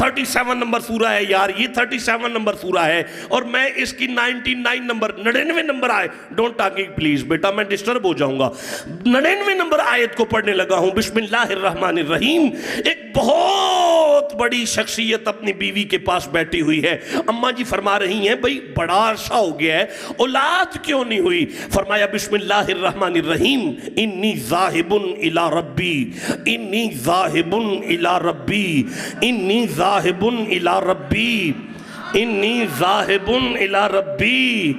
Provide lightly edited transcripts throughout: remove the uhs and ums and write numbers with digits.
37 number سورہ ہے یار، یہ 37 نمبر سورہ ہے اور میں اس کی 99 نمبر 99 نمبر آئے، ڈونٹ ٹاکنگ پلیز بیٹا میں ڈسٹرب ہو جاؤں گا، 99 نمبر آیت کو پڑھنے لگا ہوں۔ بسم اللہ الرحمن الرحیم۔ ایک بہت بڑی شخصیت اپنی بیوی کے پاس بیٹھی ہوئی ہے، اماں جی فرما رہی ہیں بھئی بڑا عرصہ ہو گیا ہے اولاد کیوں نہیں ہوئی؟ فرمایا بسم اللہ الرحمن الرحیم، انی ذاہب الی ربی، انی ذاہب الی ربی، انی ذاہب الی ربی، انی ذاہب الی ربی،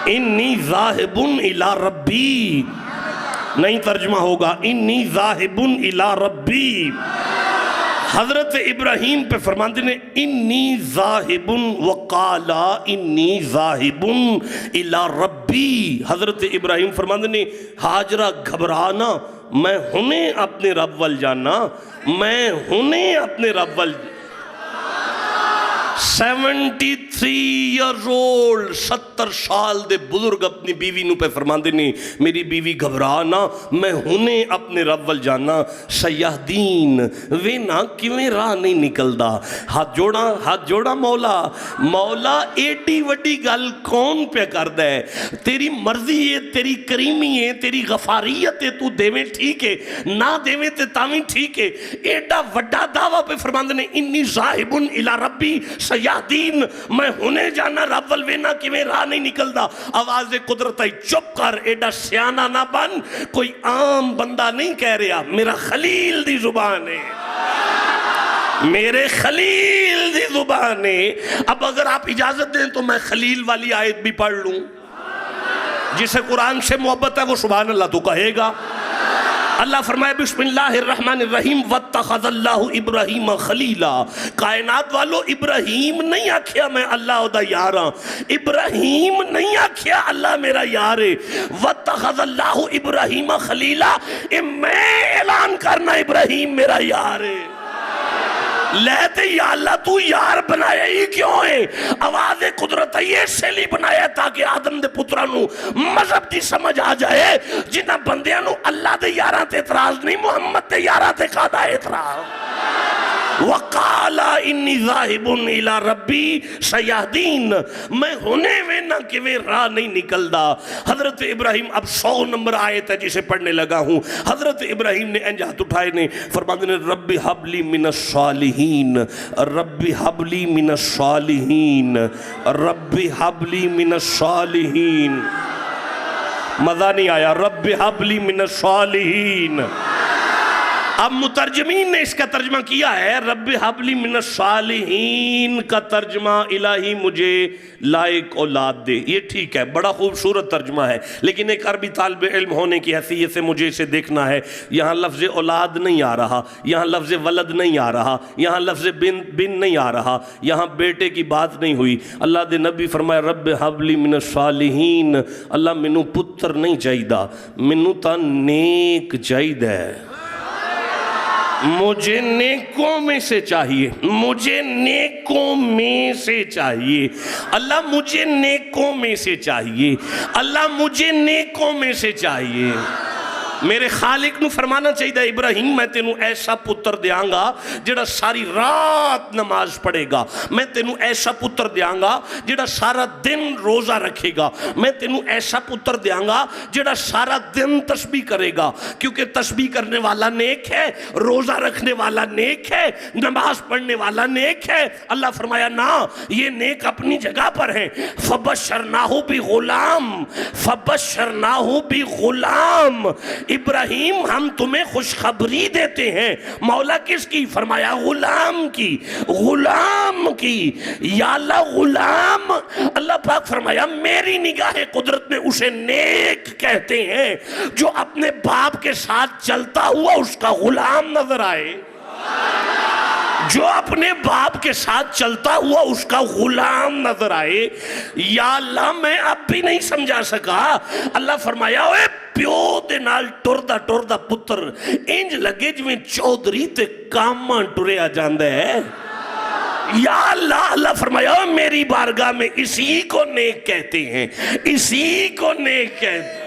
انی ذاہب الی ربی۔ نہیں ترجمہ ہوگا انی ذاہب الی ربی۔ حضرت ابراہیم پہ فرماندے نے انی ذاہب وقالا انی ذاہب الی ربی۔ حضرت ابراہیم فرماندے نے ہاجرہ گھبرانا، میں ہنے اپنے رب وال جانا، میں ہنے اپنے رب وال 73 ایئر اولڈ 70 سال دے بزرگ اپنی بیوی نو پہ فرماندے نے میری بیوی گھبرانا، میں ہنے اپنے رب وال جانا، سیاہدین وینا کیویں راہ نہیں نکلدا۔ ہاتھ جوڑا مولا، مولا ایڈی وڈی گل کون پہ کردا ہے؟ تیری مرضی ہے، تیری کریمی ہے، تیری غفاریت ہے، تو دیویں ٹھیک ہے، نہ دیویں تے تاویں ٹھیک ہے۔ ایڈا وڈا دعویٰ پہ فرماندے نے انی ذاہب الی ربی سیاہدین، میں ہونے جانا رب والوینا کی میں راہ نہیں نکلدا۔ آواز قدرت آئی چپ کر، ایڈا سیانہ نہ بن، کوئی عام بندہ نہیں کہہ رہا، میرا خلیل دی زبان ہے، میرے خلیل دی زبان ہے۔ اب اگر آپ اجازت دیں تو میں خلیل والی آیت بھی پڑھ لوں، جسے قرآن سے محبت ہے وہ سبحان اللہ تو کہے گا۔ اللہ فرمائے بسم اللہ الرحمن الرحیم واتخذ اللہ ابراہیم خلیلا۔ کائنات والو ابراہیم نہیں آکھیا میں اللہ دا یاراں، ابراہیم نہیں آکھیا اللہ میرا یار ہے، واتخذ اللہ ابراہیم خلیلا، اے میں اعلان کرنا ابراہیم میرا یار ہے۔ لیتے یا اللہ تو یار بنایا ہی کیوں ہے؟ آواز قدرت ہے اس سے لی بنایا تاکہ آدم دے پترانو مذہب دی سمجھ آ جائے، جنہ بندیانو اللہ دے یاران تے اعتراض نہیں، محمد دے یاران تے قادہ اعتراض۔ وَقَالَ إِنِّي ذَاهِبٌ إِلَىٰ رَبِّي سَيَهْدِينَ، میں ہونے میں نہ کہ وہ راہ نہیں نکلدا۔ حضرت ابراہیم اب 100 نمبر آیت ہے جسے پڑھنے لگا ہوں۔ حضرت ابراہیم نے انجہت اٹھائے نے فرماتے نے رب حب لی من الصالحین، رب حب لی من الصالحین، رب حب لی من الصالحین۔ مزہ نہیں آیا، رب حب لی من الصالحین۔ اب مترجمین نے اس کا ترجمہ کیا ہے رب حب لی من الصالحین کا ترجمہ الہی مجھے لائق اولاد دے۔ یہ ٹھیک ہے، بڑا خوبصورت ترجمہ ہے، لیکن ایک عربی طالب علم ہونے کی حیثیت سے مجھے اسے دیکھنا ہے۔ یہاں لفظ اولاد نہیں آ رہا، یہاں لفظ ولد نہیں آ رہا، یہاں لفظ بن نہیں آ رہا، یہاں بیٹے کی بات نہیں ہوئی۔ اللہ دے نبی فرمایا رب حب لی من الصالحین، اللہ منو پتر نہیں چاہیدہ، منو تا نیک چاہیدہ ہے، مجھے نیکوں میں سے چاہیے، مجھے نیکوں میں سے چاہیے، اللہ مجھے نیکوں میں سے چاہیے، اللہ مجھے نیکوں میں سے چاہیے۔ میرے خالق نو فرمانا چاہیے ابراہیم میں تینوں ایسا پتر دیاں گا جڑا ساری رات نماز پڑھے گا، میں تینوں ایسا پتر دیاں گا جڑا سارا دن روزہ رکھے گا، میں تینوں ایسا پتر دیاں گا جڑا سارا دن تسبیح کرے گا، کیونکہ تسبیح کرنے والا نیک ہے، روزہ رکھنے والا نیک ہے، نماز پڑھنے والا نیک ہے۔ اللہ فرمایا نا یہ نیک اپنی جگہ پر ہیں۔ فبشرناہ بغلام، فبشرناہ بغلام، ابراہیم ہم تمہیں خوشخبری دیتے ہیں۔ مولا کس کی؟ فرمایا غلام کی، غلام کی۔ یا اللہ غلام، اللہ پاک فرمایا میری نگاہ قدرت میں اسے نیک کہتے ہیں جو اپنے باپ کے ساتھ چلتا ہوا اس کا غلام نظر آئے، جو اپنے باپ کے ساتھ چلتا ہوا اس کا غلام نظر آئے۔ یا اللہ میں اب بھی نہیں سمجھا سکا۔ اللہ فرمایا اوے پیو دے نال ٹردہ ٹردہ پتر انج لگے جویں چودھری تے کاماں ٹریا جاندے ہے۔ یا اللہ، اللہ فرمایا میری بارگاہ میں اسی کو نیک کہتے ہیں، اسی کو نیک کہتے ہیں۔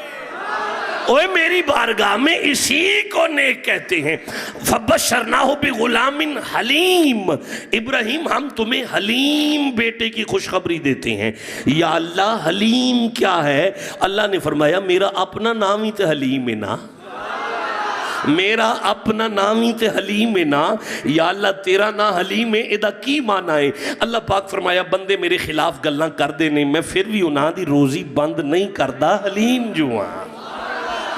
اوے میری بارگاہ میں اسی کو نیک کہتے ہیں. فبشرناہ بغلام حلیم. ابراہیم ہم تمہیں حلیم بیٹے کی خوشخبری دیتے ہیں. یا اللہ حلیم کیا ہے؟ اللہ نے فرمایا میرا اپنا نام ہی تو حلیم ہے نا، میرا اپنا نام ہی تے حلیم ہے نا. یا اللہ تیرا نا حلیم ہے، ادا کی معنی ہے؟ اللہ پاک فرمایا بندے میرے خلاف گلاں کر دینے میں پھر بھی انہاں دی روزی بند نہیں کردا، حلیم جو ہاں.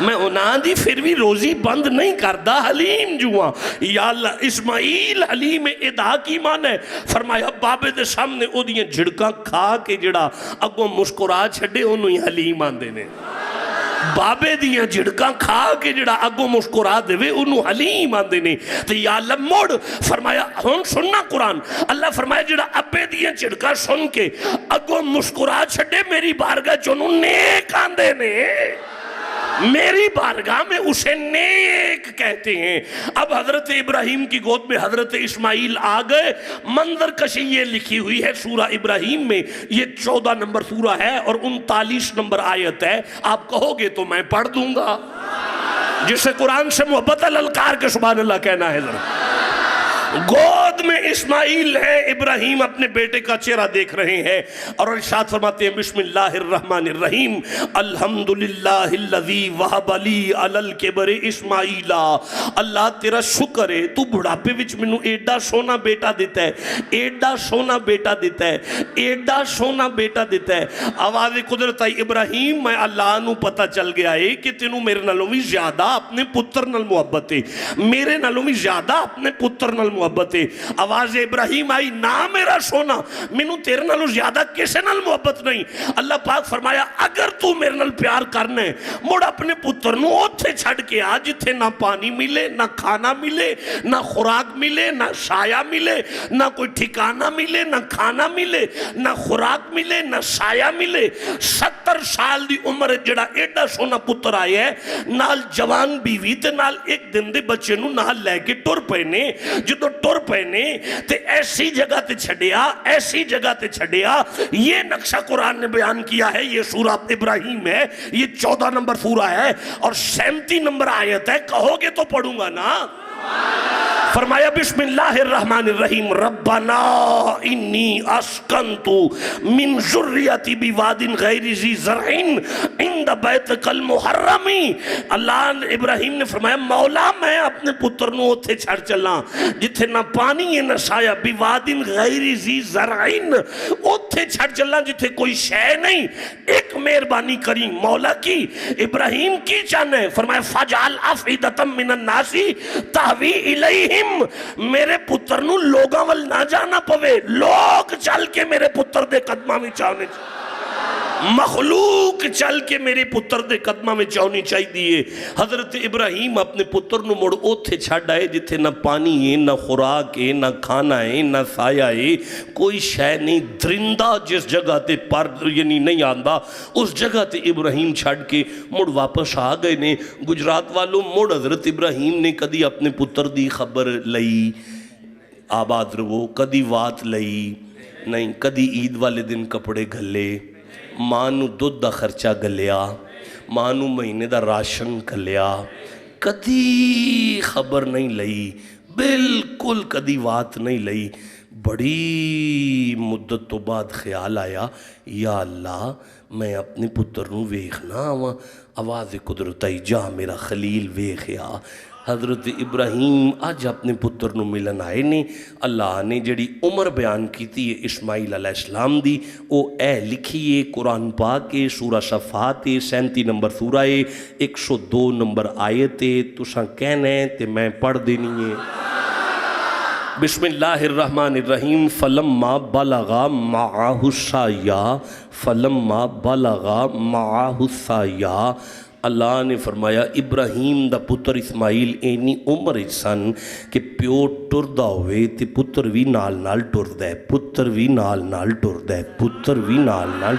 میں انہاں دی پھر بھی روزی بند نہیں کردا، حلیم جو ہاں. یا اللہ اسماعیل حلیم ادا کی معنی ہے؟ فرمایا بابے دے سامنے او دیاں جھڑکاں کھا کے جڑا اگوں مسکرا چھڑے انہوں ہی حلیم آندے نے. بابے دیاں جھڑکاں کھا کے جڑا اگوں مسکرا دے وے انہوں حلیم آندے نے. تو یا اللہ موڑ فرمایا ہن سننا قرآن. اللہ فرمایا جڑا ابے دیاں جھڑکاں سن کے اگوں مسکرا چھڑے میری بارگاہ چونوں نیک آندے نے. میری بارگاہ میں اسے نیک کہتے ہیں. اب حضرت ابراہیم کی گود میں حضرت اسماعیل آ گئے. منظر کشی یہ لکھی ہوئی ہے سورہ ابراہیم میں. یہ 14 نمبر سورہ ہے اور 39 نمبر آیت ہے. آپ کہو گے تو میں پڑھ دوں گا. جسے قرآن سے محبت الالکار کے سبحان اللہ کہنا ہے. ذرا گود میں اسماعیل ہے، ابراہیم اپنے بیٹے کا چہرہ دیکھ رہے ہیں اور ارشاد فرماتے ہیں بسم اللہ الرحمن الرحیم الحمدللہ الذی وہب لی علی الکبر اسماعیلا. اللہ تیرا شکر ہے تو بڑھاپے وچ مینوں ایڈا سونا بیٹا دیتا ہے، ایڈا سونا بیٹا دیتا ہے، ایڈا سونا بیٹا دیتا ہے. آواز قدرت آئی ابراہیم میں اللہ نو پتہ چل گیا ہے کہ تینوں میرے نالوں بھی زیادہ اپنے پتر نال محبت ہے، میرے نالوں بھی زیادہ اپنے پتر نال محبت ہے. آواز ابراہیم آئی نہ میرا سونا مینوں تیرے نالوں زیادہ کسے نال محبت نہیں. اللہ پاک فرمایا اگر تو میرے نال پیار کرنا ہے مڑ اپنے پتر نو اوتھے چھڑ کے آ جتھے نہ پانی ملے، نہ کھانا ملے، نہ خوراک ملے، نہ سایہ ملے، نہ کوئی ٹھکانہ ملے، نہ کھانا ملے، نہ خوراک ملے، نہ سایہ ملے. 70 سال دی عمر جڑا ایڈا سونا پتر آیا ہے نال جوان بیوی تے نال ایک دن دے بچے نو نال لے کے ٹر پینے. جدو ٹر پینے تے ایسی جگہ تے چھڑیا، ایسی جگہ تے چھڑیا. یہ نقشہ قرآن نے بیان کیا ہے. یہ سورہ ابراہیم ہے، یہ 14 نمبر سورہ ہے اور 37 نمبر آیت ہے. کہو گے تو پڑھوں گا نا. فرمایا بسم اللہ الرحمن الرحیم ربنا انی اسکنت من ذریتی بواد غیر ذی زرع عند بیتک المحرم. اللہ ابراہیم نے فرمایا مولا میں اپنے پتر نو اتھے چھڑ چلا جتھے نہ پانی ہے نہ سایہ، بواد غیر ذی زرع اتھے چھڑ چلا جتھے کوئی شے نہیں. ایک مہربانی کری مولا کی. ابراہیم کی چاہنے فرمایا فجعل افئدۃ من الناس تہوی الیہم. میرے پتر نو لوگاں وال نہ جانا پوے، لوگ چل کے میرے پتر دے قدمہ میں چاہنے چاہیے، مخلوق چل کے میرے پتر دے قدمہ میں چاہنی چاہی دیئے. حضرت ابراہیم اپنے پتر نو مڑ اوتھے چھڑ آئے جتھے نہ پانی ہے، نہ خوراک ہے، نہ کھانا ہے، نہ سایہ ہے، کوئی شے نہیں. درندہ جس جگہ تے پر یعنی نہیں آندہ اس جگہ تے ابراہیم چھڑ کے مڑ واپس آ گئے نے. گجرات والوں مڑ حضرت ابراہیم نے کدی اپنے پتر دی خبر لئی آباد رو، کدی وات لئی نہیں، کدی عید والے دن کپڑے گھلے، ماں نو دودھ دا خرچہ گلیا، ماں نو مہینے دا راشن گلیا، کدی خبر نہیں لئی، بالکل کدی وات نہیں لئی. بڑی مدت تو بعد خیال آیا یا اللہ میں اپنے پتر نو ویکھنا آواں. آواز قدرت آئی جا میرا خلیل ویکھیا. حضرت ابراہیم آج اپنے پتر نو ملن آئے نے. اللہ نے جڑی عمر بیان کی تھی اسماعیل علیہ السلام دی او اے لکھیے قرآن پاک کے سورہ صفات 37 نمبر سورہ 102 نمبر آیت. تساں کہنا ہے تے میں پڑھ دینی ہے. بسم اللہ الرحمن الرحیم فلما بلغا معاہ السعی فلما بلغا معاہ السعی. اللہ نے فرمایا ابراہیم دا پتر اسماعیل اینی عمر سن کہ پیو ٹردہ ہوئے تے پتر بھی نال نال ٹردہ ہے، پتر بھی نال نال ٹردہ ہے، پتر بھی نال نال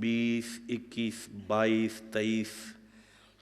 20, 21, 22, 23,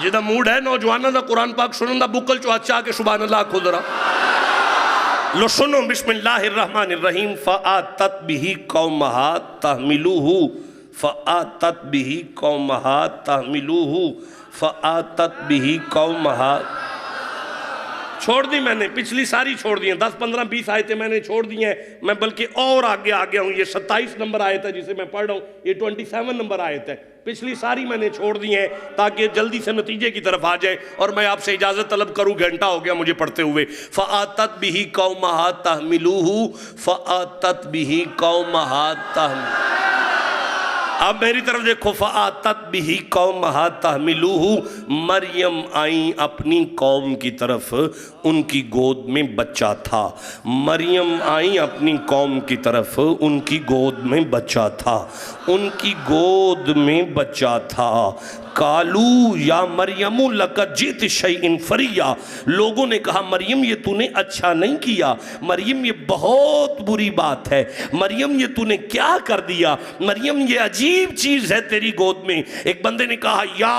جدا موڈ ہے نوجوانہ دا قرآن پاک سنن دا بکل چو اچھا کے سبحان اللہ کھل رہا لو سنو بسم اللہ الرحمن الرحیم فآتت بہی قومہا تحملوہو فآتت بہی قومہا تحملوہو فآتت بہی قومہا چھوڑ دی میں نے پچھلی ساری چھوڑ دی ہیں 10 15 20 آیتیں میں نے چھوڑ دی ہیں میں بلکہ اور آگے آگیا ہوں یہ 27 نمبر آیت ہے جسے میں پڑھ رہا ہوں یہ 27 نمبر آیت ہے پچھلی ساری میں نے چھوڑ دی ہیں تاکہ جلدی سے نتیجے کی طرف آ جائے اور میں آپ سے اجازت طلب کروں گھنٹہ ہو گیا مجھے پڑھتے ہوئے فآتت بہی قومہا تحملوہو فآتت بہی قومہا تحملوہو اب میری طرف دیکھو فآتت بہی قومہا تحملوہو مریم آئیں اپنی قوم کی طرف ان کی گود میں بچہ تھا مریم آئیں اپنی قوم کی طرف ان کی گود میں بچہ تھا ان کی گود میں بچہ تھا قالو یا مریم لک جئت شیئن فریا لوگوں نے کہا مریم یہ تو نے اچھا نہیں کیا مریم یہ بہت بری بات ہے مریم یہ تو نے کیا کر دیا مریم یہ عجیب چیز ہے تیری گود میں ایک بندے نے کہا یا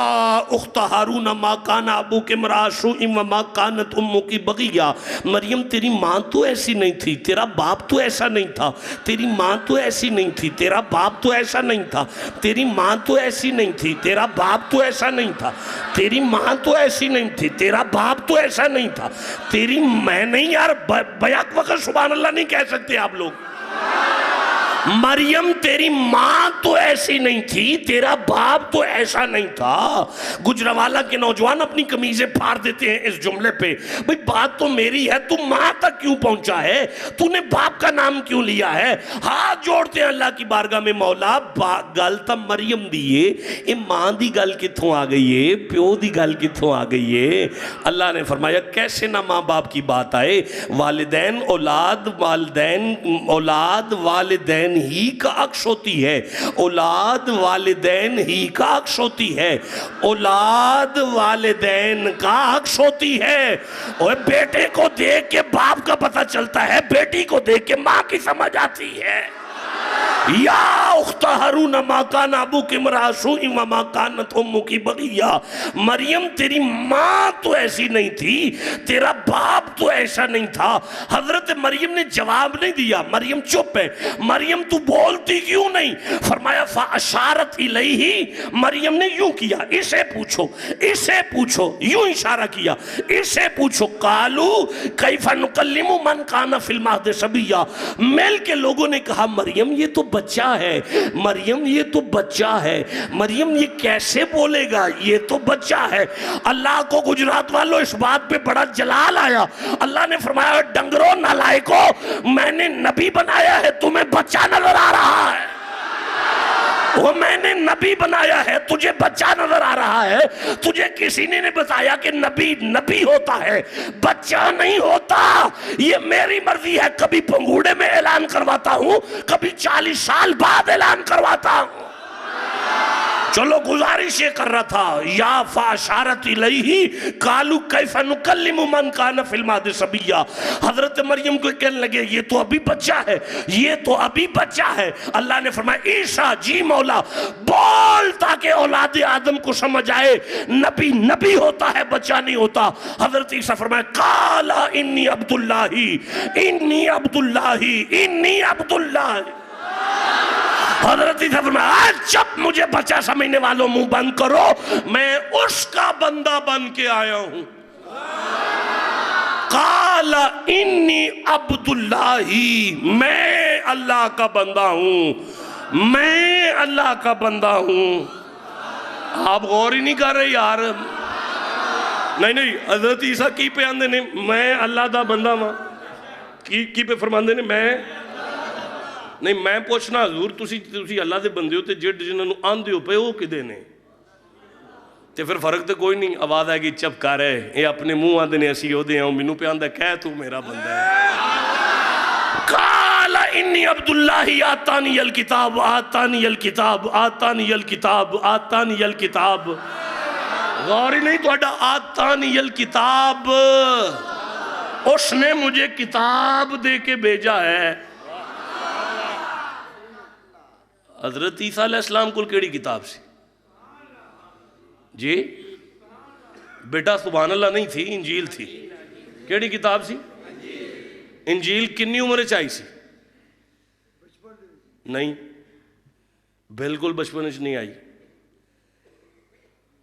اخت ہارون ما کان ابوک امرأ سوء وما کانت امک بغیہ مریم تیری ماں تو ایسی نہیں تھی تیرا باپ تو ایسا نہیں تھا تیری ماں تو ایسی نہیں تھی تیرا باپ تو ایسا نہیں تھا تیری ماں تو ایسی نہیں تھی تیرا باپ تو ایسا نہیں تھا تیری ماں تو ایسی نہیں تھی تیرا باپ تو ایسا نہیں تھا تیری میں نہیں یار بیک وقت سبحان اللہ نہیں کہہ سکتے آپ لوگ مریم تیری ماں تو ایسی نہیں تھی تیرا باپ تو ایسا نہیں تھا گجروالا کے نوجوان اپنی قمیضیں پھاڑ دیتے ہیں اس جملے پہ بھئی بات تو میری ہے تو ماں تک کیوں پہنچا ہے تو نے باپ کا نام کیوں لیا ہے ہاتھ جوڑتے ہیں اللہ کی بارگاہ میں مولا گل تا مریم دیئے اے ماں دی گل کتھوں آ گئی ہے پیو دی گل کتھوں آ گئی ہے اللہ نے فرمایا کیسے نہ ماں باپ کی بات آئے والدین اولاد والدین ہی کا عکس ہوتی ہے اولاد والدین ہی کا عکس ہوتی ہے اولاد والدین کا عکس ہوتی ہے اور بیٹے کو دیکھ کے باپ کا پتہ چلتا ہے بیٹی کو دیکھ کے ماں کی سمجھ آتی ہے یا اخت ہارون ما کان ابوک امرأ سوء وما کانت امک بغیہ مریم تیری ماں تو ایسی نہیں تھی تیرا باپ تو ایسا نہیں تھا حضرت مریم نے جواب نہیں دیا مریم چپ ہے مریم تو بولتی کیوں نہیں فرمایا فاشارت الیہ مریم نے یوں کیا اسے پوچھو یوں اشارہ کیا اسے پوچھو قالو کیف نکلم من کان فی المہد صبیا میل کے لوگوں نے کہا مریم یہ تو بچہ ہے مریم یہ تو بچہ ہے مریم یہ کیسے بولے گا یہ تو بچہ ہے اللہ کو گجرات والوں اس بات پہ بڑا جلال آیا اللہ نے فرمایا ڈنگروں نالائکو میں نے نبی بنایا ہے تمہیں بچہ نظر آ رہا ہے وہ میں نے نبی بنایا ہے تجھے بچہ نظر آ رہا ہے تجھے کسی نے بتایا کہ نبی ہوتا ہے بچہ نہیں ہوتا یہ میری مرضی ہے کبھی پنگوڑے میں اعلان کرواتا ہوں کبھی 40 سال بعد اعلان کرواتا ہوں چلو گزارش یہ کر رہا تھا یا فاشارت الیہ قالو کیف نکلم من کان فی المہد صبیا حضرت مریم کو کہنے لگے یہ تو ابھی بچہ ہے اللہ نے فرمایا عیسیٰ جی مولا بول تاکہ اولاد آدم کو سمجھ آئے نبی ہوتا ہے بچہ نہیں ہوتا حضرت عیسیٰ فرمایا قال انی عبداللہ حضرت عیسیٰ فرمایا جب مجھے بچہ سمجھنے والوں منہ بند کرو میں اس کا بندہ بن کے آیا ہوں قال انی عبداللہ میں اللہ کا بندہ ہوں آپ غور ہی نہیں کر رہے یار نہیں حضرت عیسیٰ کی پہ آندے نے میں اللہ دا بندہ ہوں کی پہ فرماندے نے نہیں میں پوچھنا حضور تسی اللہ دے بندے ہو تے جنہاں نو آندے ہو پے ہو کدے نے تے پھر فرق تے کوئی نہیں آواز آئے گی چپ کر ہے یہ اپنے منہ آندے نے اسی ہو دے ہیں مینوں پہ آندہ کہہ تو میرا بندہ ہے قال انی عبداللہ آتانی الکتاب غوری نہیں تو اڈا آتانی الکتاب اس نے مجھے کتاب دے کے بھیجا ہے حضرت عیسیٰ علیہ السلام کو کیڑی کتاب سی جی بیٹا سبحان اللہ نہیں تھی، انجیل تھی. کیڑی کتاب سی؟ انجیل. کنی عمر چاہی سی؟ نہیں، بالکل بچپن نہیں آئی.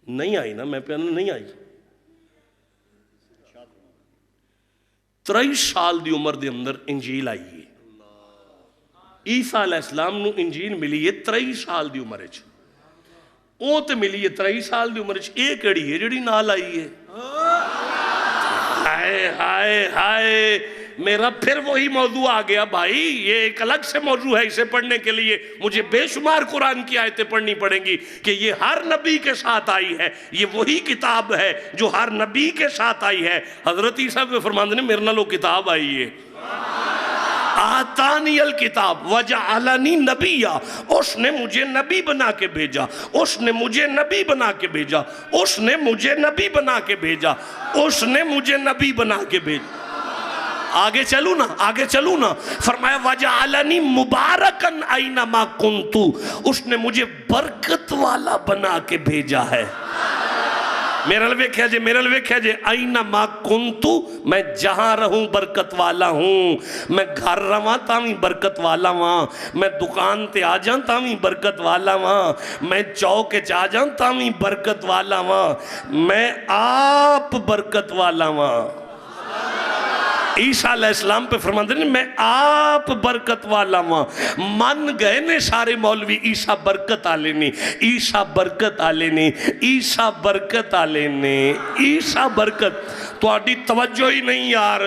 نہیں آئی نا، میں پہنا نہیں آئی. 23 سال دی عمر دے اندر انجیل آئی ہے. عیسیٰ علیہ السلام نو انجیل ملی ہے 23 سال دی عمر چ. او تے ملی ہے 23 سال دی عمر چ. اے کیڑی ہے جڑی نال آئی ہے؟ ہائے ہائے ہائے، میرا پھر وہی موضوع آ گیا بھائی. یہ ایک الگ سے موضوع ہے، اسے پڑھنے کے لیے مجھے بے شمار قرآن کی آیتیں پڑھنی پڑیں گی کہ یہ ہر نبی کے ساتھ آئی ہے. یہ وہی کتاب ہے جو ہر نبی کے ساتھ آئی ہے. حضرت عیسیٰ پہ فرماندے نے میرے نالوں کتاب آئی ہے. آتانی الکتاب وجعلنی نبیا، اس نے مجھے نبی بنا کے بھیجا، اس نے مجھے نبی بنا کے بھیجا، اس نے مجھے نبی بنا کے بھیجا، اس نے مجھے نبی بنا کے بھیجا. آگے چلوں نا، آگے چلوں نا. فرمایا وجعلنی مبارکن اینما کنتو، اس نے مجھے برکت والا بنا کے بھیجا ہے. میرے لوے کہہ جے، میرے لوے کہہ جے، اینما کنتو، میں جہاں رہوں برکت والا ہوں. میں گھر رہاں تاویں برکت والا ہاں، میں دکان تے آ جاں تاویں برکت والا ہاں، میں چوک چ آ جاں تاویں برکت والا ہاں، میں آپ برکت والا ہاں. عیسیٰ علیہ السلام پہ فرماتے ہیں میں آپ برکت والا ہوں. من گئے نے سارے مولوی عیسیٰ برکت آلے نے، عیسیٰ برکت آلے نے، عیسیٰ برکت آلے نے، عیسیٰ برکت. تو آڈی توجہ ہی نہیں یار.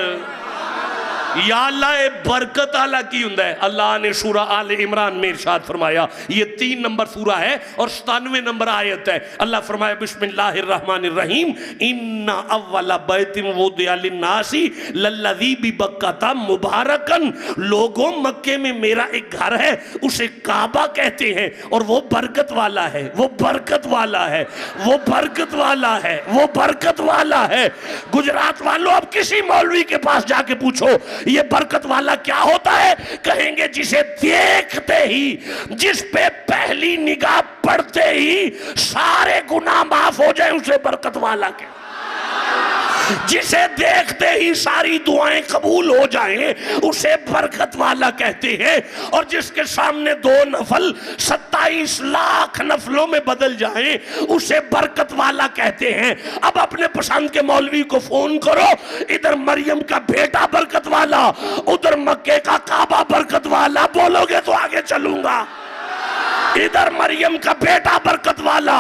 یا اللہ برکت آلہ کی ہوں ہے. اللہ نے سورہ آل عمران میں ارشاد فرمایا، یہ 3 نمبر سورہ ہے اور 97 نمبر آیت ہے. اللہ فرمایا بسم اللہ الرحمن الرحیم، ان اول بیت وضع للناس للذی ببکۃ مبارکن. لوگوں مکے میں میرا ایک گھر ہے، اسے کعبہ کہتے ہیں اور وہ برکت والا ہے، وہ برکت والا ہے، وہ برکت والا ہے، وہ برکت والا ہے. گجرات والوں اب کسی مولوی کے پاس جا کے پوچھو یہ برکت والا کیا ہوتا ہے، کہیں گے جسے دیکھتے ہی، جس پہ پہلی نگاہ پڑتے ہی سارے گناہ معاف ہو جائیں اسے برکت والا کہتے ہیں. جسے دیکھتے ہی ساری دعائیں قبول ہو جائیں اسے برکت والا کہتے ہیں. اور جس کے سامنے 2 نفل 27 لاکھ نفلوں میں بدل جائیں اسے برکت والا کہتے ہیں. اب اپنے پسند کے مولوی کو فون کرو، ادھر مریم کا بیٹا برکت والا، ادھر مکے کا کعبہ برکت والا. بولو گے تو آگے چلوں گا. ادھر مریم کا بیٹا برکت والا،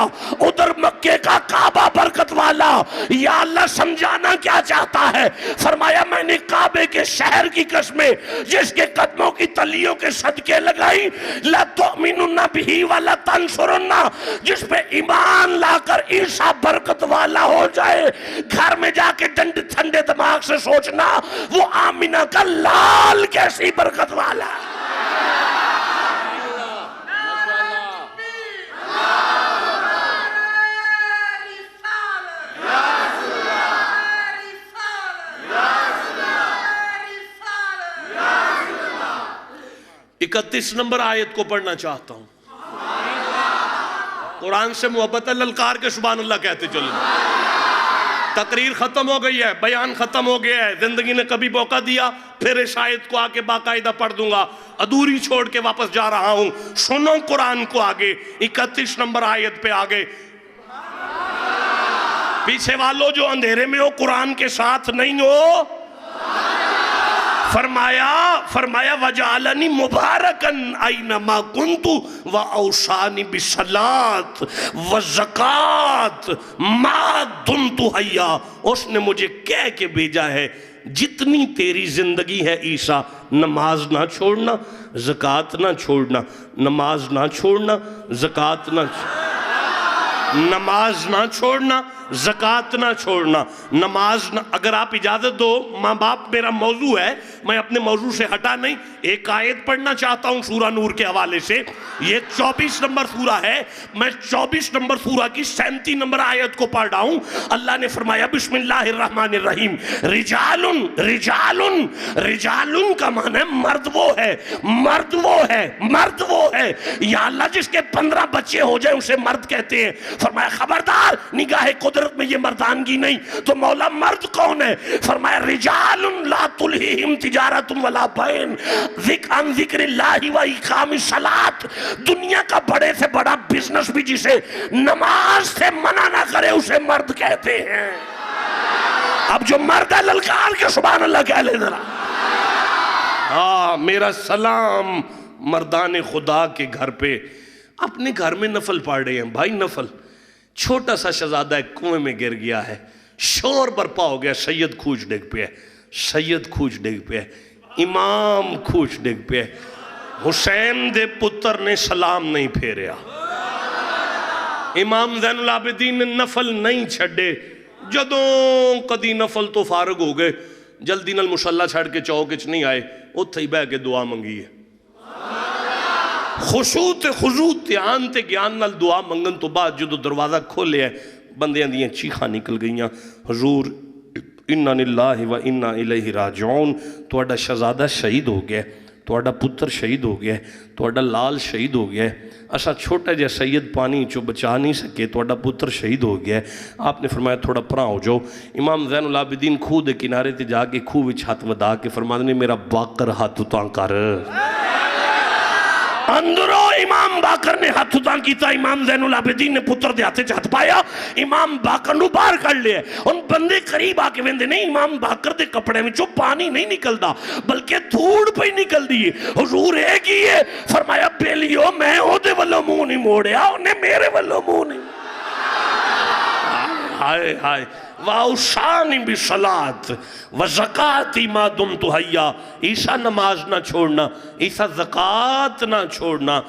ادھر مکے کا کعبہ برکت والا. یا اللہ سمجھانا کیا چاہتا ہے؟ فرمایا میں نے کعبے کے شہر کی قسمیں جس کے قدموں کی تلیوں کے صدقے لگائی، لَتُؤْمِنُنَّ بِهِ وَلَتَنْصُرُنَّ، جس پہ ایمان لا کر عیسیٰ برکت والا ہو جائے. گھر میں جا کے ٹھنڈے دماغ سے سوچنا وہ آمینہ کا لال کیسی برکت والا ہے. اکتیس نمبر آیت کو پڑھنا چاہتا ہوں. قرآن سے محبت للکار کے سبحان اللہ کہتے چلیں. تقریر ختم ہو گئی ہے، بیان ختم ہو گیا ہے. زندگی نے کبھی موقع دیا پھر اس آیت کو آگے باقاعدہ پڑھ دوں گا. ادھوری چھوڑ کے واپس جا رہا ہوں. سنو قرآن کو آگے. 31 نمبر آیت پہ آگے. پیچھے والوں جو اندھیرے میں ہو قرآن کے ساتھ نہیں ہو، فرمایا وجعلنی مبارکن اینما کنتو واوصانی بالصلاۃ والزکاۃ ما دمت حیا. اس نے مجھے کہہ کے بھیجا ہے جتنی تیری زندگی ہے عیسیٰ، نماز نہ چھوڑنا، زکوٰۃ نہ چھوڑنا، نماز نہ چھوڑنا، زکوٰۃ نہ نماز نہ چھوڑنا، زکوٰۃ نہ چھوڑنا، نماز نہ. اگر آپ اجازت دو، ماں باپ میرا موضوع ہے، میں اپنے موضوع سے ہٹا نہیں. ایک آیت پڑھنا چاہتا ہوں سورہ نور کے حوالے سے. یہ 24 نمبر سورہ ہے. میں 24 نمبر سورہ کی 37 نمبر آیت کو پڑھ رہا ہوں. اللہ نے فرمایا بسم اللہ الرحمن الرحیم، رجالن رجالن. رجالن کا معنی ہے مرد وہ ہے، مرد وہ ہے، مرد وہ ہے. یا اللہ جس کے 15 بچے ہو جائیں اسے مرد کہتے ہیں. فرمایا خبردار نگاہ قدرت میں یہ مردانگی نہیں. تو مولا مرد کون ہے؟ فرمایا رجال لا تلہیہم تجارت ولا بین عن ذکر اللہ و اقام الصلاۃ. دنیا کا بڑے سے بڑا بزنس بھی جسے نماز سے منع نہ کرے اسے مرد کہتے ہیں. اب جو مرد ہے للکار کے سبحان اللہ کہہ لے ذرا. میرا سلام مردان خدا کے گھر پہ. اپنے گھر میں نفل پڑھ رہے ہیں بھائی. نفل چھوٹا سا شہزادہ ایک کنویں میں گر گیا ہے. شور برپا ہو گیا. سید کھوج ڈگ پہ ہے. سید کھوج ڈگ پہ ہے. امام کھوج ڈگ پہ ہے. حسین دے پتر نے سلام نہیں پھیریا. امام زین العابدین نے نفل نہیں چھڑے. جدوں کدی نفل تو فارغ ہو گئے جلدی نال مصلی چھڑ کے چوک وچ نہیں آئے. اتھے ہی بہ کے دعا منگی ہے. خشوع تے خضوع دھیان تے گیان نال دعا منگن تو بعد جدو دروازہ کھولے ہے بندیاں دیاں چیخاں نکل گئیاں. حضور انا للہ و انا الیہ راجعون. تہاڈا شہزادہ شہید ہو گیا ہے. تہاڈا پتر شہید ہو گیا ہے. تہاڈا لال شہید ہو گیا ہے. اسا چھوٹا جہا سید پانی چو بچا نہیں سکے. تہاڈا پتر شہید ہو گیا ہے. آپ نے فرمایا تھوڑا پراں ہو جاؤ. امام زین العابدین کھوہ دے کنارے تے جا کے کھوہ وچ ہاتھ ودا کے فرماندے نے میرا باقر ہاتھ اتاں کر. اندروں امام باقر نے ہاتھ اتاں کیتا. امام زین العابدین نے پتر دے ہاتھے ہاتھ پایا. امام باقر نو باہر کر لیا. ان بندے قریب آ کے ویندے نہیں امام باقر دے کپڑے میں جو پانی نہیں نکلدا بلکہ دھوڑ پہ ہی نکل دی. حضور ایک ہی ہے. فرمایا بیلیو میں او دے والوں منہ نہیں موڑیا انہیں میرے والوں منہ نہیں. ہائے ہائے. وَأَوْصَانِي بِالصَّلَاةِ وَزَكَاةِ مَا دُمْتُ حَيًّا. عیسیٰ نماز نہ چھوڑنا. عیسیٰ زکوٰۃ نہ چھوڑنا.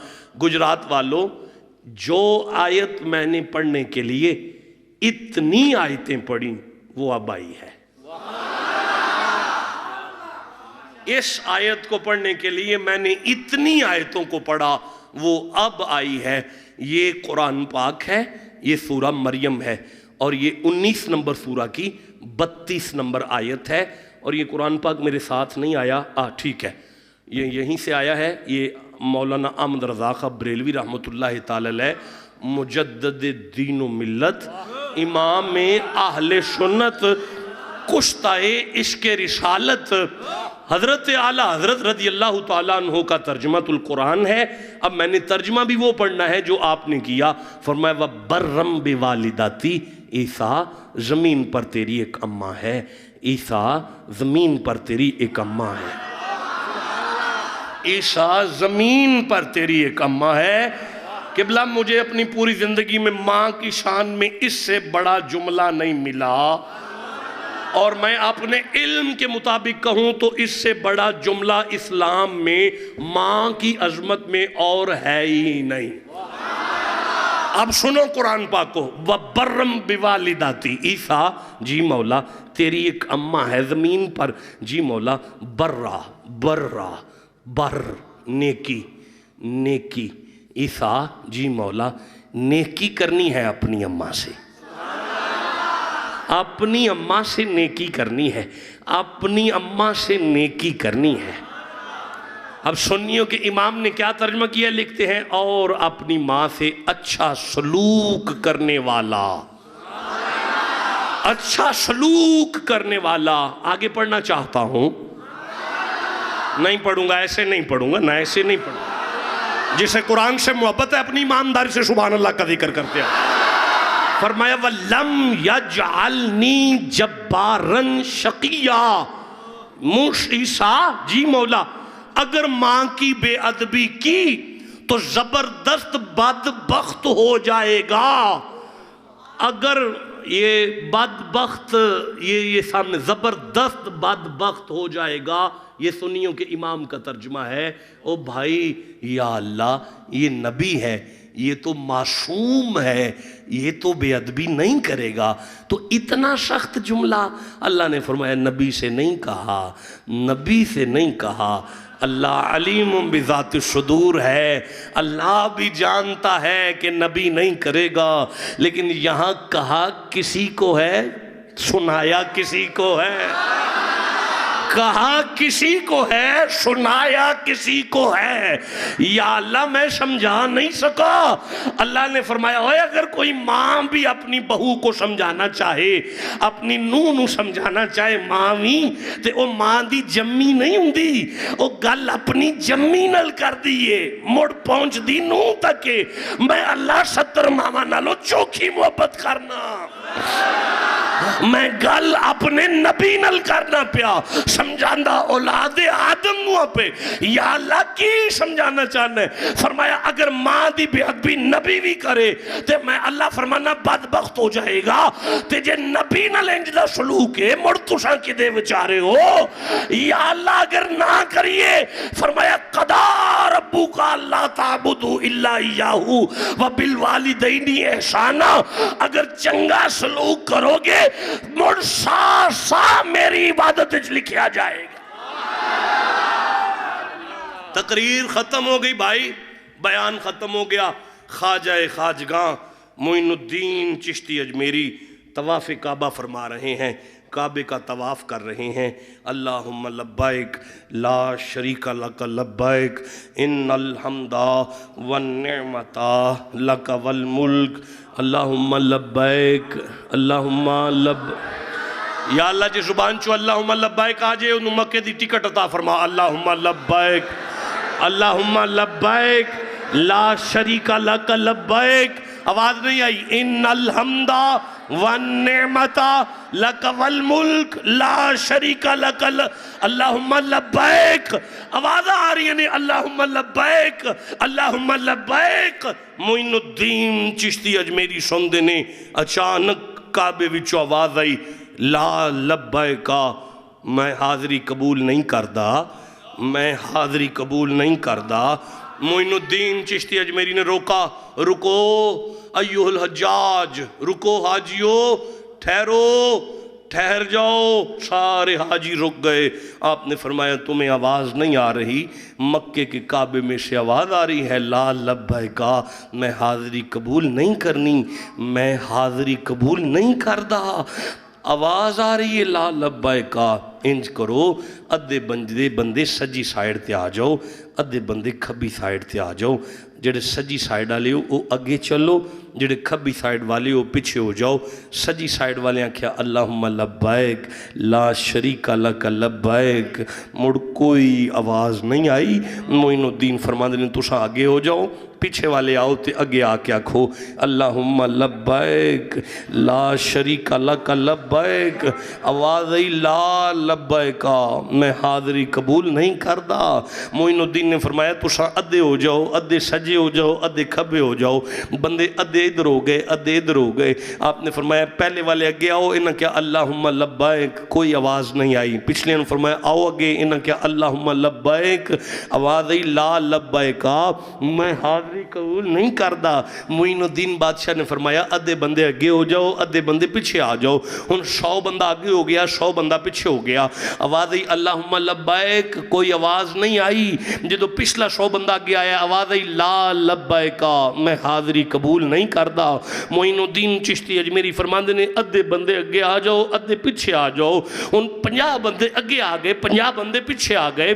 گجرات والوں جو آیت میں نے پڑھنے کے لیے اتنی آیتیں پڑھی وہ اب آئی ہے. اس آیت کو پڑھنے کے لیے میں نے اتنی آیتوں کو پڑھا وہ اب آئی ہے. یہ قرآن پاک ہے. یہ سورہ مریم ہے اور یہ 19 نمبر سورہ کی 32 نمبر آیت ہے. اور یہ قرآن پاک میرے ساتھ نہیں آیا. ٹھیک ہے یہ یہیں سے آیا ہے. یہ مولانا احمد رضا خان بریلوی رحمۃ اللہ تعالی علیہ مجدد دین و ملت امام اہل سنت کشتہ عشق رسالت حضرت اعلیٰ حضرت رضی اللہ تعالیٰ عنہ کا ترجمۃ القرآن ہے. اب میں نے ترجمہ بھی وہ پڑھنا ہے جو آپ نے کیا. فرمایا وَبَرَّمْ بِوَالِدَاتِي. عیسیٰ زمین پر تیری ایک اماں ہے. عیسیٰ زمین پر تیری ایک اماں ہے. عیسیٰ زمین پر تیری ایک اماں ہے. قبلہ مجھے اپنی پوری زندگی میں ماں کی شان میں اس سے بڑا جملہ نہیں ملا اور میں اپنے علم کے مطابق کہوں تو اس سے بڑا جملہ اسلام میں ماں کی عظمت میں اور ہے ہی نہیں. اب سنو قرآن پاک کو. وَبَرَّمْ بِوَالِدَاتِي. عیسیٰ جی مولا تیری ایک اماں ہے زمین پر. جی مولا برا بر نیکی نیکی. عیسیٰ جی مولا نیکی کرنی ہے اپنی اماں سے. اپنی اماں سے نیکی کرنی ہے. اپنی اماں سے نیکی کرنی ہے. اب سنیوں کے امام نے کیا ترجمہ کیا لکھتے ہیں اور اپنی ماں سے اچھا سلوک کرنے والا. اچھا سلوک کرنے والا. آگے پڑھنا چاہتا ہوں. نہیں پڑھوں گا. ایسے نہیں پڑھوں گا. نہ ایسے نہیں پڑھوں گا. جسے قرآن سے محبت ہے اپنی ایمانداری سے سبحان اللہ کا ذکر کرتے ہیں. فرمایا وَلَمْ يَجْعَلْنِي جَبَّارًا شَقِيًّا. عیسیٰ جی مولا اگر ماں کی بے ادبی کی تو زبردست بدبخت ہو جائے گا. اگر یہ بدبخت یہ سامنے زبردست بدبخت ہو جائے گا. یہ سنیوں کے امام کا ترجمہ ہے. او بھائی یا اللہ یہ نبی ہے یہ تو معصوم ہے یہ تو بے ادبی نہیں کرے گا. تو اتنا سخت جملہ اللہ نے فرمایا نبی سے نہیں کہا. نبی سے نہیں کہا. اللہ علیم بذات الصدور ہے. اللہ بھی جانتا ہے کہ نبی نہیں کرے گا لیکن یہاں کہا کسی کو ہے سنایا کسی کو ہے. کہا کسی کو ہے، سنایا کسی کو ہے، یا اللہ میں سمجھا نہیں سکا۔ اللہ نے فرمایا ہوئے اگر کوئی ماں بھی اپنی بہو کو سمجھانا چاہے، اپنی نوں نوں سمجھانا چاہے ماں بھی، تے او ماں دی جمی نہیں ہوندی، او گل اپنی جمی نل کر دیئے مڑ پہنچ دی نوں تکے۔ میں اللہ 70 ماما نالو چوکھی محبت کرنا، میں گل اپنے نبی نل کرنا پیا، سمجھاندہ اولاد آدم نو پہ۔ یا اللہ کی سمجھانا چاہنا ہے؟ فرمایا اگر ماں دی بے ادبی نبی بھی کرے تے میں اللہ فرمانا بدبخت ہو جائے گا، تے جے نبی نل انجدہ سلوک ہے مڑ تساں کی دے وچارے ہو۔ یا اللہ اگر نہ کریے، فرمایا قضا ربک اللہ تعبدوا الا ایاہ وبالوالدین احسانا، اگر چنگا سلوک کرو گے مڑ سا میری عبادت لکھیا جائے گا۔ تقریر ختم ہو گئی بھائی، بیان ختم ہو گیا۔ خواجہ خواجگاں معین الدین چشتی اجمیری طواف کعبہ فرما رہے ہیں، کعبے کا طواف کر رہے ہیں۔ اللہم لبائک لا شریک لک لبائک ان الحمد والنعمت لک والملک اللہم لبائک اللہم یا اللہ جی زبان چو اللہم لبائک آجے انہوں مکہ دی ٹکٹ عطا فرما۔ اللہم لبائک اللہم لبائک لا شریک لک لبائک، آواز نہیں آئی، ان الحمد والنعمت لک والملک لا شریک لک اللہم لبائک، آواز آ رہی ہے نہیں، اللہم لبائک اللہم لبائک۔ معین الدین چشتی اجمیری سندے نے اچانک کعبے وچو آواز آئی، لا لبائکا، میں حاضری قبول نہیں کردہ، میں حاضری قبول نہیں کردہ۔ معین الدین چشتی اجمیری نے روکا، رکو ایوہ الحجاج، رکو حاجیو، ٹھہرو، ٹھہر جاؤ۔ سارے حاجی رک گئے۔ آپ نے فرمایا تمہیں آواز نہیں آ رہی؟ مکے کے کعبے میں سے آواز آ رہی ہے، لا لبائکا، میں حاضری قبول نہیں کرنی، میں حاضری قبول نہیں کردہ۔ آواز آ رہی ہے لا لبائکا، انج کرو ادھے بندے سجی سائیڈ تے آ جاؤ، ادھے بندے کھبی سائیڈ تے آ جاؤ، جڑے سجی سائیڈ والے ہو وہ اگے چلو، جڑے کھبی سائیڈ والے ہو پیچھے ہو جاؤ۔ سجی سائیڈ والے آنکھیا اللہم لبائک لا شریک لک لبائک، مڑ کوئی آواز نہیں آئی۔ معین الدین فرماندے نے تساں آگے ہو جاؤ، پیچھے والے آؤ تے اگے آ کے آکھو اللہم لبائک لا شریک لک لبائک، آواز آئی لا لبائکا، میں حاضری قبول نہیں کردہ۔ معین الدین نے فرمایا تساں ادھے ہو جاؤ، ادھے سجے ہو جاؤ، ادھے کھبے ہو جاؤ۔ بندے ادھے ادھر ہو گئے، ادھے ادھر ہو گئے۔ آپ نے فرمایا پہلے والے اگے آؤ، انہاں کیا اللہم لبائک، کوئی آواز نہیں آئی۔ پچھلے نے فرمایا آؤ اگے، انہاں کیا اللہم لبائک، آواز آئی لا لبائکا، میں حاضری قبول نہیں کردہ۔ معین الدین بادشاہ نے فرمایا ادھے بندے اگے ہو جاؤ، ادھے بندے پیچھے آ جاؤ۔ ان 100 بندہ آگے ہو گیا، 100 بندہ پیچھے ہو گیا۔ آواز آئی اللہم لبائک، کوئی آواز نہیں آئی۔ جدو پچھلا 100 بندہ آگے آیا، آواز آئی لا لبائکا، میں حاضری قبول نہیں کردہ۔ معین الدین چشتی اجمیری فرماندے نے ادھے بندے اگے آ جاؤ، ادھے پیچھے آ جاؤ۔ ان 50 بندے اگے آ گئے، 50 بندے پیچھے آ گئے۔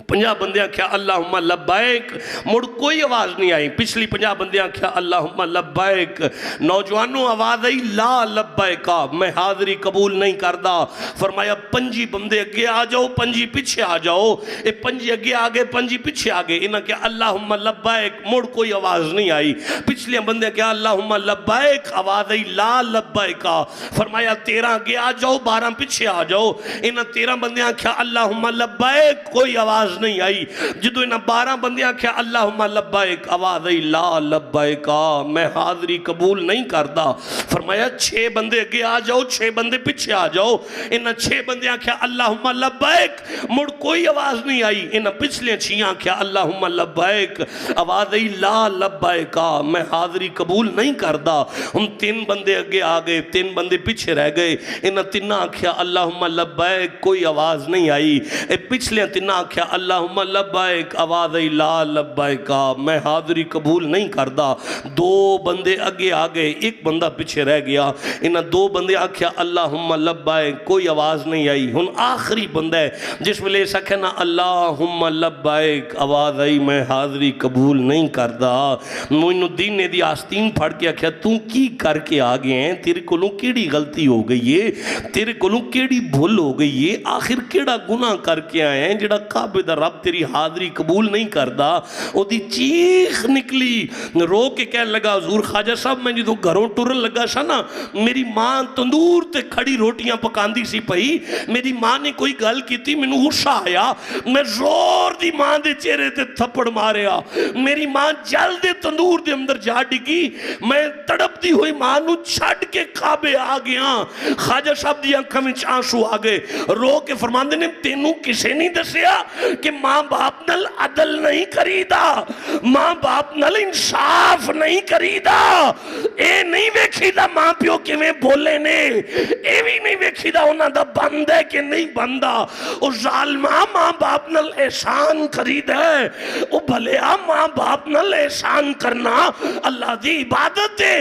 50 بندیاں کیا اللہم لبائک، مڑ کوئی آواز نہیں آئی۔ پچھلی 50 بندیاں کیا اللہم لبائک۔ نوجوانوں آواز آئی لا لبائکا، میں حاضری قبول نہیں کردہ۔ فرمایا 5 بندے اگے آ جاؤ، 5 پیچھے آ جاؤ۔ 5 اگے آگے، 5 پیچھے آگے۔ انہاں کیا اللہم لبائک، مڑ کوئی آواز نہیں آئی۔ پچھلے بندے کیا اللہم لبائک، آواز آئی لا لبائکا۔ فرمایا 13 اگے آ جاؤ، 12 پیچھے آ جاؤ۔ انہاں 13 بندیاں کیا اللہم لبائک، کوئی آواز نہیں آئی۔ جدو انہاں 12 بندیاں کیا اللہم لبائک، آواز آئی لا لبائکا، میں حاضری قبول نہیں کردہ۔ فرمایا 6 بندے اگے آ جاؤ، 6 بندے پیچھے آ جاؤ۔ انہاں 6 بندیاں کیا اللہم لبائک، مڑ کوئی آواز نہیں آئی۔ انہاں پچھلے 6 کیا اللہم لبائک، آواز آئی لا لبائکا، میں حاضری قبول نہیں کردہ۔ ہم 3 بندے اگے آ گئے، 3 بندے پیچھے رہ گئے۔ انہاں 3 کیا اللہم لبائک، کوئی آواز نہیں آئی۔ پچھلے 3 کیا اللہم لبائک آواز آئی لا لبائکا میں حاضری قبول نہیں کردا. دو بندے اگے آ گئے, ایک بندہ پیچھے رہ گیا. انہاں دو بندے آکھیا اللہم لبائک, کوئی آواز نہیں آئی. ہن آخری بندہ ہے جس ویلے سکھے نا اللہم لبائک آواز آئی میں حاضری قبول نہیں کردا. معین الدین نے دی آستین پھڑ کے آکھیا تو کی کر کے آ گئے ہیں, تیرے کولوں کیڑی غلطی ہو گئی ہے, تیرے کولوں کیڑی بھول ہو گئی ہے, آخر کیڑا گناہ کر کے آئے ہیں جڑا کعبے دا رب تیری حاضری قبول نہیں کردا. او دی چیخ نکلی, رو کے کہنے لگا حضور خواجہ صاحب میں جدوں گھروں ٹرن لگا سا نا, میری ماں تندور تے کھڑی روٹیاں پکاندی سی پئی, میری ماں نے کوئی گل کیتی مینوں غصہ آیا, میں زور دی ماں دے چہرے تے تھپڑ ماریا, میری ماں جل دے تندور دے اندر جا ڈگی, میں تڑپ دی ہوئی ماں نو چھڑ کے کعبے آ گیا. خواجہ صاحب دی آنکھاں وچ آنسو آ گئے, رو کے فرماندے نے تینوں کسے نہیں دسیا کہ ماں باپ نال عدل نہیں کریدا, ماں باپ نال انصاف نہیں کریدا, اے نہیں ویکھیدا ماں پیو کیویں بولے نے, اے بھی نہیں ویکھیدا انہاں دا بند ہے کہ نہیں بندا. او ظالماں ماں باپ نال احسان کرید ہے, او بھلیا ماں باپ نال احسان کرنا اللہ دی عبادت ہے.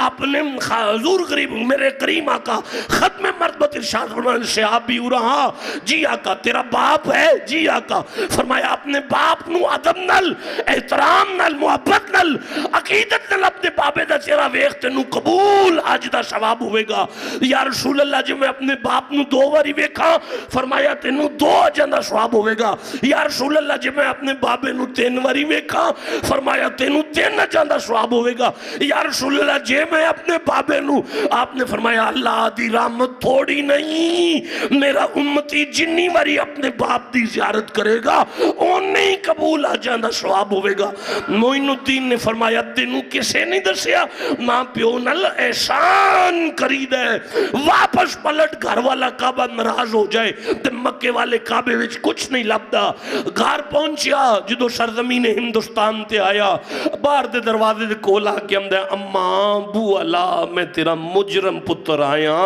آپ نے حضور غریب میرے کریم آقا ختم مرتبت ارشاد فرمایا شہاب بھی ہو رہا, جی آقا تیرا باپ ہے, جی آقا. فرمایا اپنے باپ نو ادب نل احترام نل محبت نل عقیدت نل اپنے بابے دا چہرہ ویکھ تینو قبول اج دا ثواب ہوئے گا. یا رسول اللہ جی میں اپنے باپ نو دو واری ویکھا, فرمایا تینو دو اجاں دا ثواب ہوئے گا. یا رسول اللہ جی میں اپنے بابے نو تین واری ویکھا, فرمایا تینو تین اجاں دا ثواب ہوئے گا. یا رسول اللہ جی میں اپنے بابے نو, آپ نے فرمایا اللہ دی رحمت تھوڑی نہیں, میرا امتی جنی واری اپنے باپ دی زیارت کرے گا انہیں ہی قبول آ جاندہ ثواب ہوئے گا. معین الدین نے فرمایا تینوں کسے نہیں دسیا ماں پیو نال احسان کرید ہے. واپس پلٹ گھر والا کعبہ ناراض ہو جائے تے مکے والے کعبے وچ کچھ نہیں لبدا. گھر پہنچیا جدو سرزمین ہندوستان تے آیا, باہر دے دروازے دے کول آ کے امدہ اماں بو اللہ میں تیرا مجرم پتر آیا,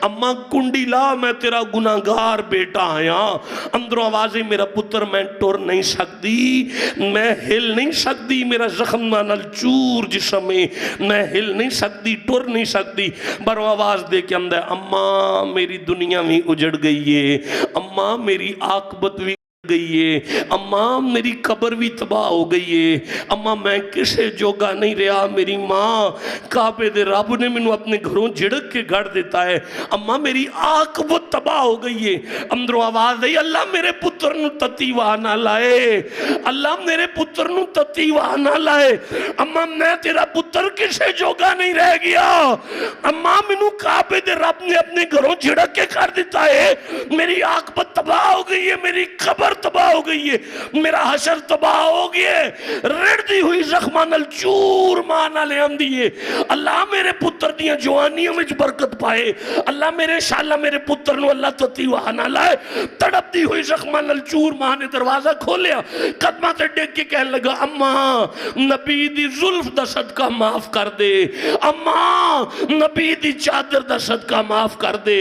اماں کنڈی لا میں تیرا گناہگار بیٹا آیا. اندروں آوازیں میرا پتر میں ٹور نہیں سکتی, میں ہل نہیں سکتی, میرا زخم نال چور جسم میں ہل نہیں سکتی, ٹور نہیں سکتی. بروں آواز دے کے اندہ اماں میری دنیا میں اجڑ گئی ہے, اماں میری عاقبت بھی گئی ہے, اماں میری قبر بھی تباہ ہو گئی ہے, اماں میں کسے جوگا نہیں رہا, میری ماں کعبے دے رب نے منو اپنے گھروں جھڑک کے گھڑ دیتا ہے, اماں میری عاقبت تباہ ہو گئی ہے. اندروں آواز ہے اللہ میرے پتر نو تتی نہ لائے, اللہ میرے پتر نو تتی نہ لائے, اماں میں تیرا پتر کسے جوگا نہیں رہ گیا, اماں منو کعبے دے رب نے اپنے گھروں جھڑک کے کر دیتا ہے, میری عاقبت تباہ ہو گئی ہے, میری قبر تباہ ہو گئی ہے, میرا حشر تباہ ہو گیا ہے, رڑ دی ہوئی زخمان الچور مانا لے ہم دیئے. اللہ میرے پتر دیاں جوانیوں میں برکت پائے, اللہ میرے شاءاللہ میرے پتر نو اللہ تتی وہانا لائے. تڑپ دی ہوئی زخمان الچور ماں نے دروازہ کھولیا, قدمہ تے ڈیک کے کہنے لگا اماں نبی دی ظلف دا صدقہ معاف کر دے, اماں نبی دی چادر دا صدقہ معاف کر دے,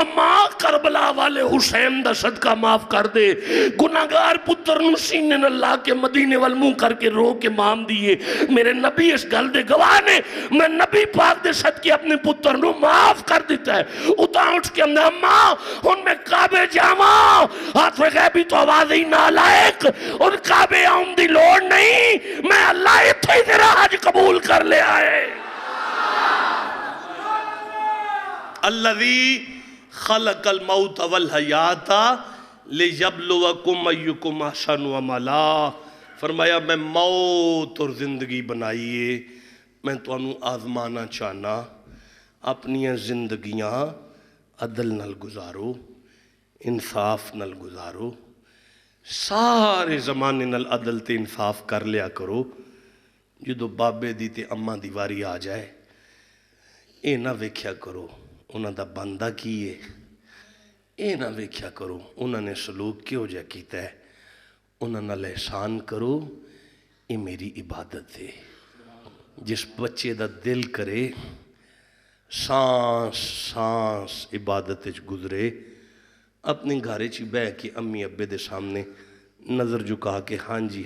اماں کربلا والے حسین دا صدقہ معاف کر دے. گناہگار پتر نو سینے نہ لا کے مدینے والموں کر کے رو کے مام دیئے. میرے نبی اس گل دے گواہ نے, میں نبی پاک دے صدقے اپنے پتر نو معاف کر دیتا ہے. اتاں اٹھ کے اندھے اماں ان میں کعبے جاواں, ہاتھ میں غیبی تو آواز ہی نالائق, ان کعبے آؤں دی لوڑ نہیں, میں اللہ اتھے تیرا حج قبول کر لے آئے. الذی خلق الموت والحیات لِيَبْلُوَكُمْ أَيُّكُمْ أَحْسَنُ عَمَلًا. فرمایا میں موت اور زندگی بنائیے, میں تو انہوں آزمانا چاہنا, اپنی زندگیاں عدل نل گزارو, انصاف نل گزارو, سارے زمانے نل عدل تے انصاف کر لیا کرو. جدو بابے دی تے اماں دی واری آ جائے, اے نہ ویکھیا کرو انہاں دا بندہ کی ہے, اے نہ ویکھیا کرو انہاں نے سلوک کیوں جا کیتا ہے, انہاں نال احسان کرو, اے میری عبادت ہے. جس بچے دا دل کرے سانس سانس عبادت گزرے, اپنے گھارے چی بہ کے امی ابے دے سامنے نظر جھکا کے ہاں جی